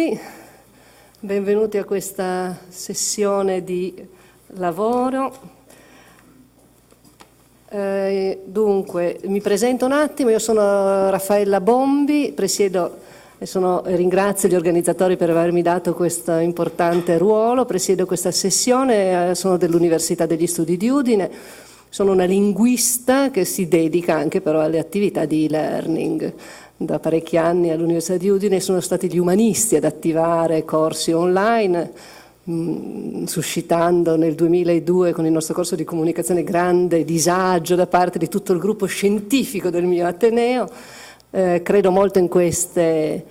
tutti, benvenuti a questa sessione di lavoro. Dunque, mi presento un attimo, io sono Raffaella Bombi, presiedo e ringrazio gli organizzatori per avermi dato questo importante ruolo, presiedo questa sessione, sono dell'Università degli Studi di Udine, sono una linguista che si dedica anche però alle attività di e-learning. Da parecchi anni all'Università di Udine sono stati gli umanisti ad attivare corsi online, suscitando nel 2002 con il nostro corso di comunicazione grande disagio da parte di tutto il gruppo scientifico del mio Ateneo. Credo molto in queste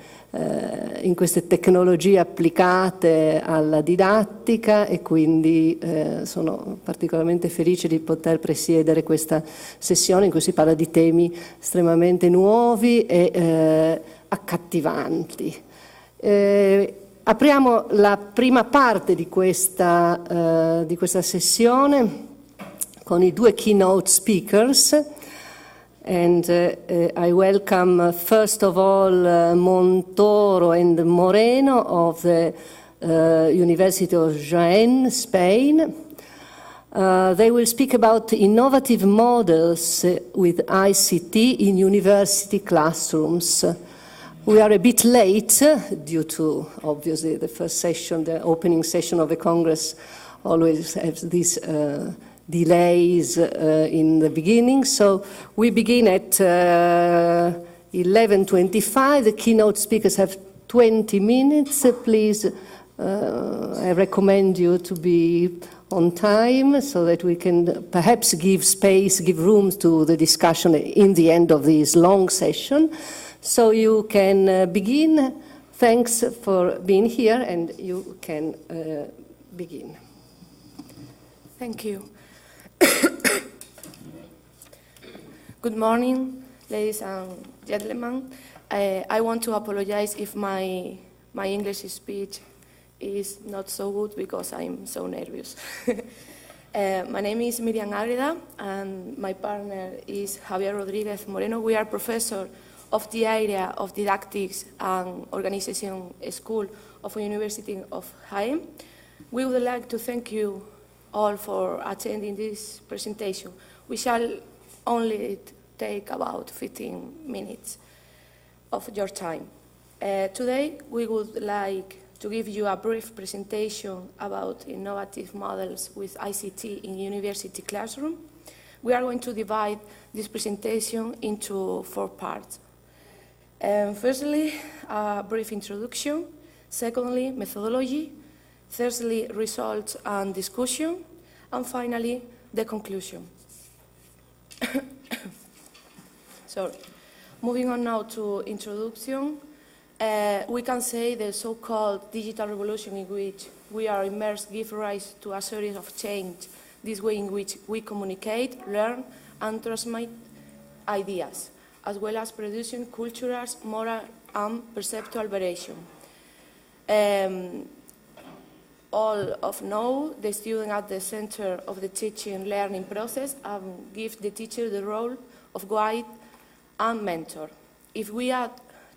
tecnologie applicate alla didattica e quindi sono particolarmente felice di poter presiedere questa sessione in cui si parla di temi estremamente nuovi e accattivanti. Apriamo la prima parte di questa sessione con i due keynote speakers. And I welcome first of all Montoro and Moreno of the University of Jaén, Spain. They will speak about innovative models with ICT in university classrooms. We are a bit late due to, obviously, the first session, the opening session of the Congress always has these delays in the beginning. So we begin at 11:25. The keynote speakers have 20 minutes. Please, I recommend you to be on time so that we can perhaps give room to the discussion in the end of this long session. So you can begin. Thanks for being here, and you can begin. Thank you. Good morning, ladies and gentlemen. I want to apologize if my English speech is not so good because I'm so nervous. My name is Miriam Agreda, and my partner is Javier Rodríguez Moreno. We are professors of the area of Didactics and Organization School of the University of Jaén. We would like to thank you all for attending this presentation. We shall only take about 15 minutes of your time. Today, we would like to give you a brief presentation about innovative models with ICT in university classroom. We are going to divide this presentation into 4 parts. Firstly, a brief introduction. Secondly, methodology. Thirdly, results and discussion. And finally, the conclusion. So, moving on now to introduction, we can say the so-called digital revolution in which we are immersed gives rise to a series of changes, this way in which we communicate, learn, and transmit ideas, as well as producing cultural, moral, and perceptual variation. All of now, the student at the center of the teaching learning process and give the teacher the role of guide and mentor. If we add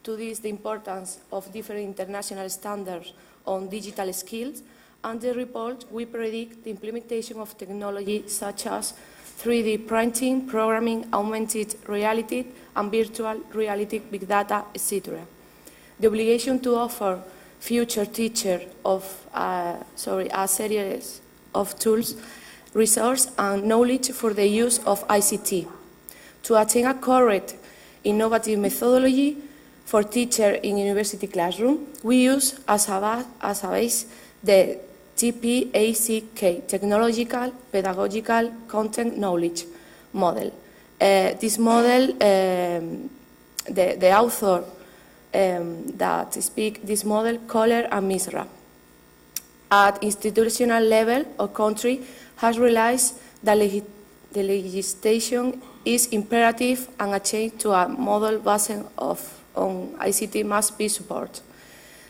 to this the importance of different international standards on digital skills, and the report, we predict the implementation of technology such as 3D printing, programming, augmented reality, and virtual reality, big data, etc. The obligation to offer future teacher of a series of tools, resources, and knowledge for the use of ICT. To attain a correct, innovative methodology for teacher in university classroom, we use as a base the TPACK, Technological Pedagogical Content Knowledge model. This model, the author that speak this model, Kohler and Misra, at institutional level or country, has realized that the legislation is imperative and a change to a model based on ICT must be supported.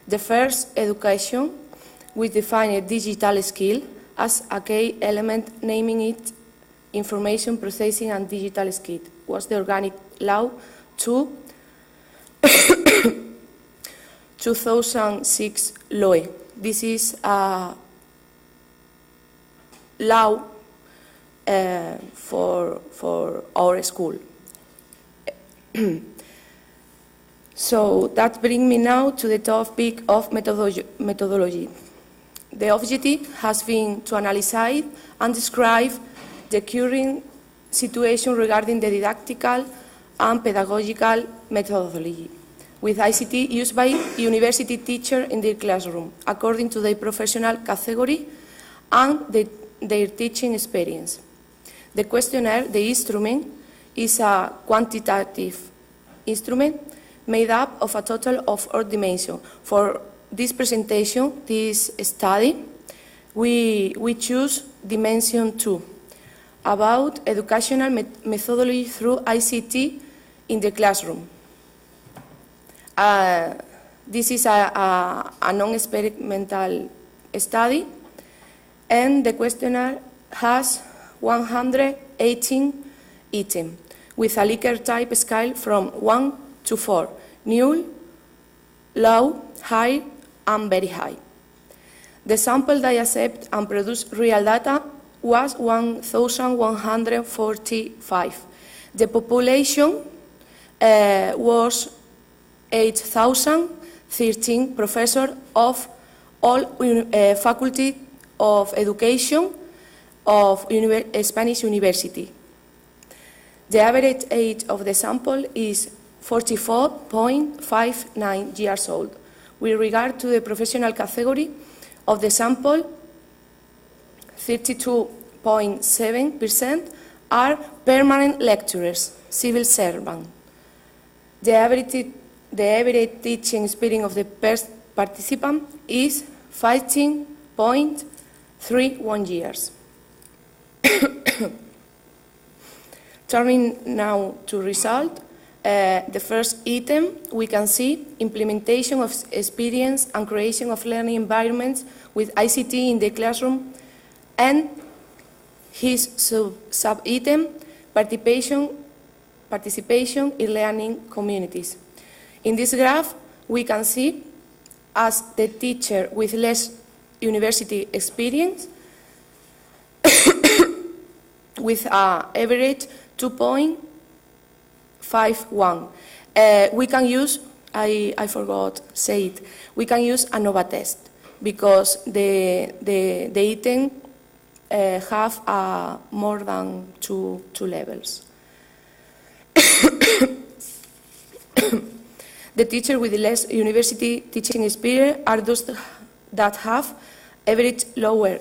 The first, education, which defined a digital skill as a key element, naming it information processing and digital skill, was the organic law 2006 law. This is a law for our school. So that brings me now to the topic of methodology. The objective has been to analyze and describe the current situation regarding the didactical and pedagogical methodology with ICT used by university teachers in their classroom, according to their professional category and their teaching experience. The questionnaire, the instrument, is a quantitative instrument made up of a total of 4 dimensions. For this presentation, this study, we choose dimension 2, about educational methodology through ICT in the classroom. This is a non-experimental study, and the questionnaire has 118 items with a Likert type scale from 1 to 4, null, low, high, and very high. The sample that accepted and produced real data was 1,145. The population was 8,013 professors of all faculty of education of Spanish university. The average age of the sample is 44.59 years old. With regard to the professional category of the sample, 32.7% are permanent lecturers, civil servants. The average teaching experience of the participant is 15.31 years. Turning now to result, the first item, we can see implementation of experience and creation of learning environments with ICT in the classroom, and his sub-item, participation in learning communities. In this graph, we can see as the teacher with less university experience with an average 2.51. We can use, I forgot to say it, we can use a NOVA test because the item have more than two levels. The teacher with less university teaching experience are those that have average lower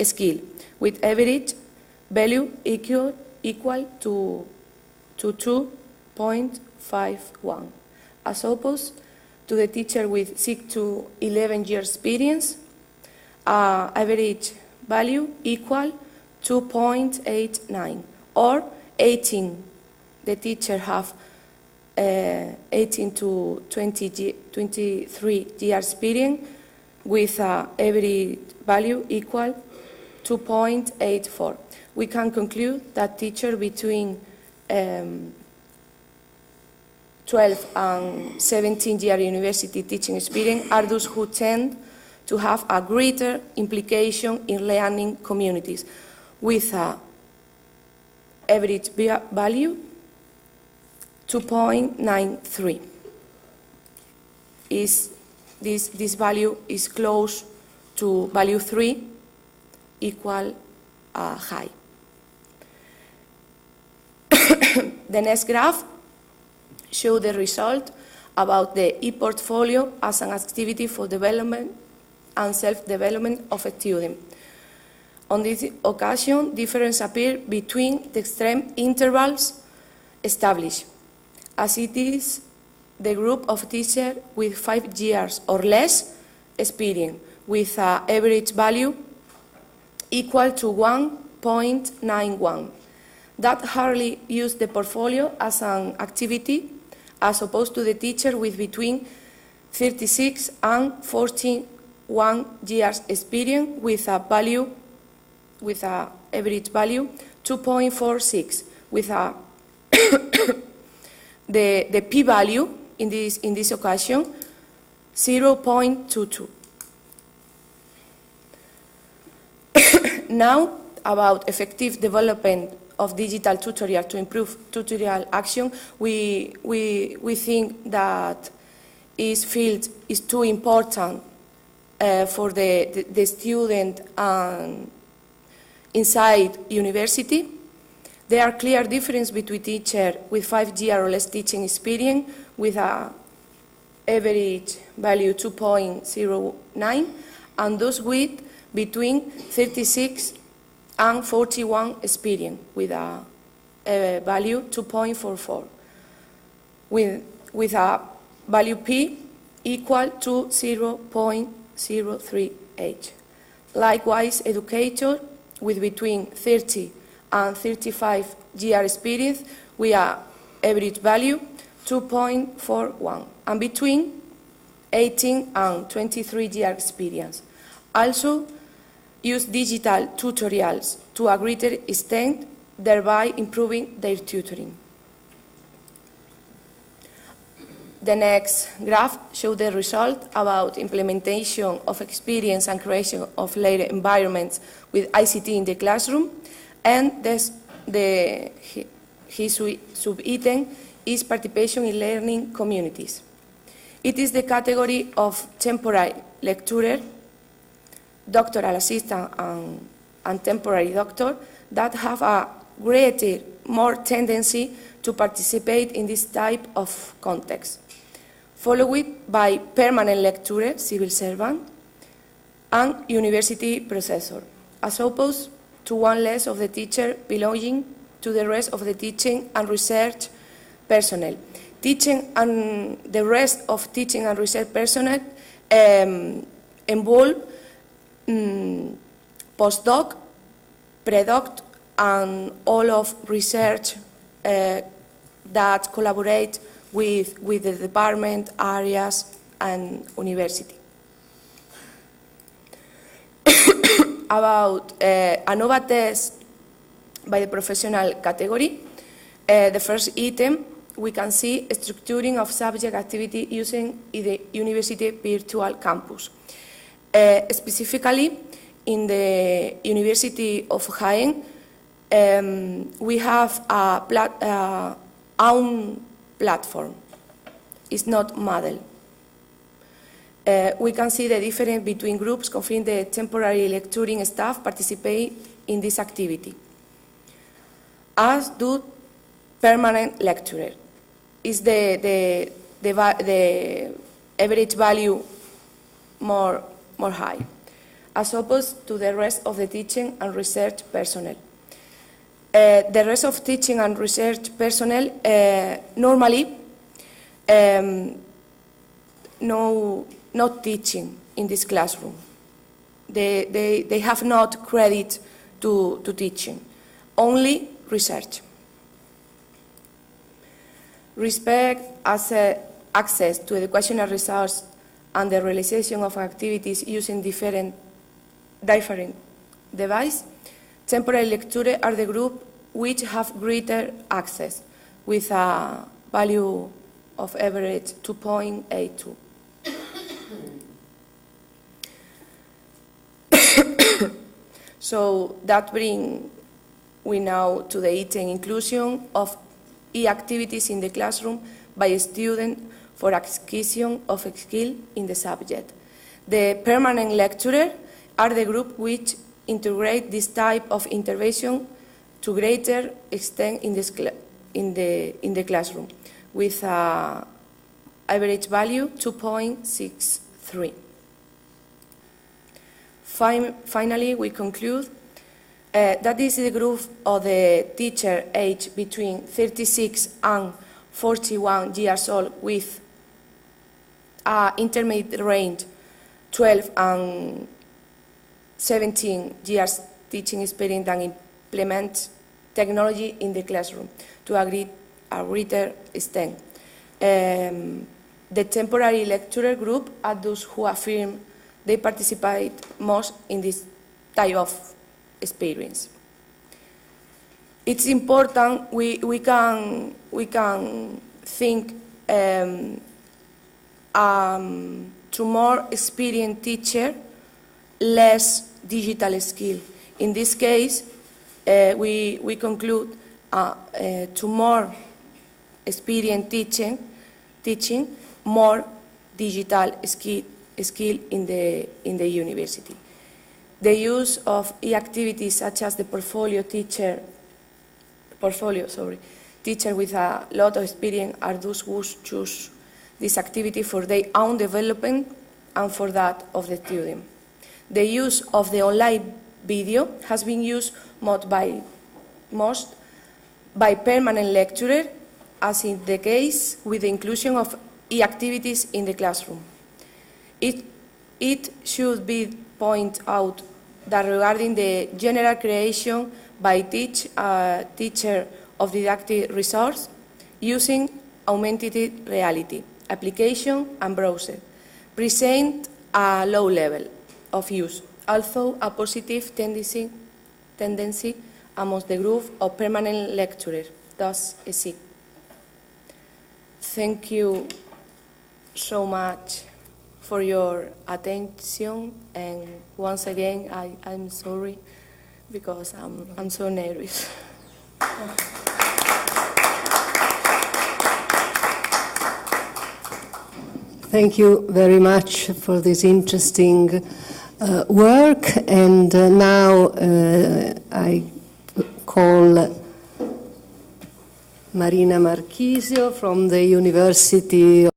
skill, with average value equal to 2.51, as opposed to the teacher with 6 to 11 years experience, average value equal 2.89, or 18. The teacher have 18 to 23 years experience with average value equal 2.84. We can conclude that teachers between 12 and 17 year university teaching experience are those who tend to have a greater implication in learning communities with an average value 2.93. This value is close to value 3 equal high. The next graph shows the result about the e-portfolio as an activity for development and self-development of a student. On this occasion, difference appear between the extreme intervals established, as it is the group of teachers with 5 years or less experience, with an average value equal to 1.91. That hardly use the portfolio as an activity, as opposed to the teacher with between 36 and 41 years experience with a value, with an average value 2.46, with a the p-value in this occasion 0.22. Now, about effective development of digital tutorial to improve tutorial action, we think that this field is too important for the student inside university. There are clear differences between teachers with 5 years or less teaching experience with an average value 2.09 and those with between 36 and 41 experience with a value 2.44 with a value P equal to 0.038. Likewise, educator with between 30 and 35 year experience with an average value 2.41 and between 18 and 23 year experience. Also, use digital tutorials to a greater extent, thereby improving their tutoring. The next graph shows the result about implementation of experience and creation of later environments with ICT in the classroom, and his sub-item is participation in learning communities. It is the category of temporary lecturer, doctoral assistant, and temporary doctor that have a greater, more tendency to participate in this type of context, followed by permanent lecturer, civil servant, and university professor, as opposed to one less of the teacher belonging to the rest of the teaching and research personnel. Teaching and the rest of teaching and research personnel involve postdoc, predoc, and all of research that collaborate with the department, areas, and university. About ANOVA test by the professional category, the first item, we can see structuring of subject activity using the university virtual campus. Specifically, in the University of Jaén, we have a own platform. It's not model. We can see the difference between groups confirming the temporary lecturing staff participate in this activity, as do permanent lecturer. Is the average value more high, as opposed to the rest of the teaching and research personnel. The rest of teaching and research personnel normally not teaching in this classroom. They have not credit to teaching, only research. Respect access to educational resources and the realization of activities using different devices. Temporary lecturers are the group which have greater access, with a value of average 2.82. So that brings we now to the item inclusion of e-activities in the classroom by a student for acquisition of a skill in the subject. The permanent lecturers are the group which integrate this type of intervention to greater extent in the classroom, with an average value 2.63. Finally, we conclude that is the group of the teacher aged between 36 and 41 years old with intermediate range 12 and 17 years teaching experience and implement technology in the classroom to a greater extent. The temporary lecturer group are those who affirm they participate most in this type of experience. It's important we can think to to more experienced teacher, less digital skill. In this case, we conclude to more experienced teaching, more digital skill in the university. The use of e-activities such as the teacher with a lot of experience are those who choose this activity for their own development and for that of the student. The use of the online video has been used most by permanent lecturers, as in the case with the inclusion of e-activities in the classroom. It should be pointed out that regarding the general creation by teacher of didactic resource using augmented reality, application and browser, present a low level of use, although a positive tendency amongst the group of permanent lecturers does exist. Thank you so much for your attention, and once again, I'm sorry because I'm so nervous. Thank you very much for this interesting work, and now I call Marina Marchisio from the University